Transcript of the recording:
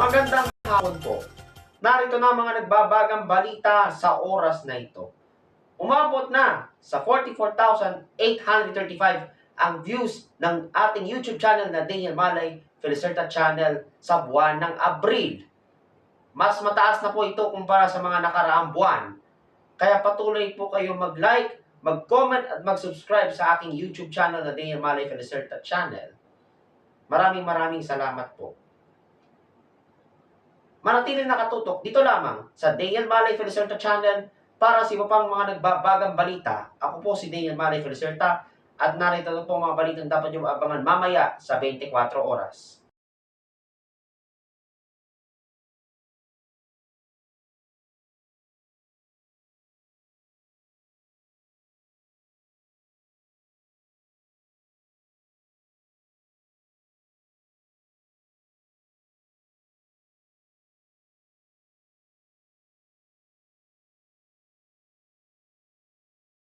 Magandang hapon po. Narito na mga nagbabagang balita sa oras na ito. Umabot na sa 44,835 ang views ng ating YouTube channel na Daniel Malay Felicerta Channel sa buwan ng Abril. Mas mataas na po ito kumpara sa mga nakaraang buwan. Kaya patuloy po kayo mag-like, mag-comment at mag-subscribe sa aking YouTube channel na Daniel Malay Felicerta Channel. Maraming salamat po. Manatiling nakatutok dito lamang sa Daniel Malay Felicerta Channel para sa iba pang mga nagbabagang balita. Ako po si Daniel Malay Felicerta at narito po mga balitang dapat nyo abangan mamaya sa 24 oras.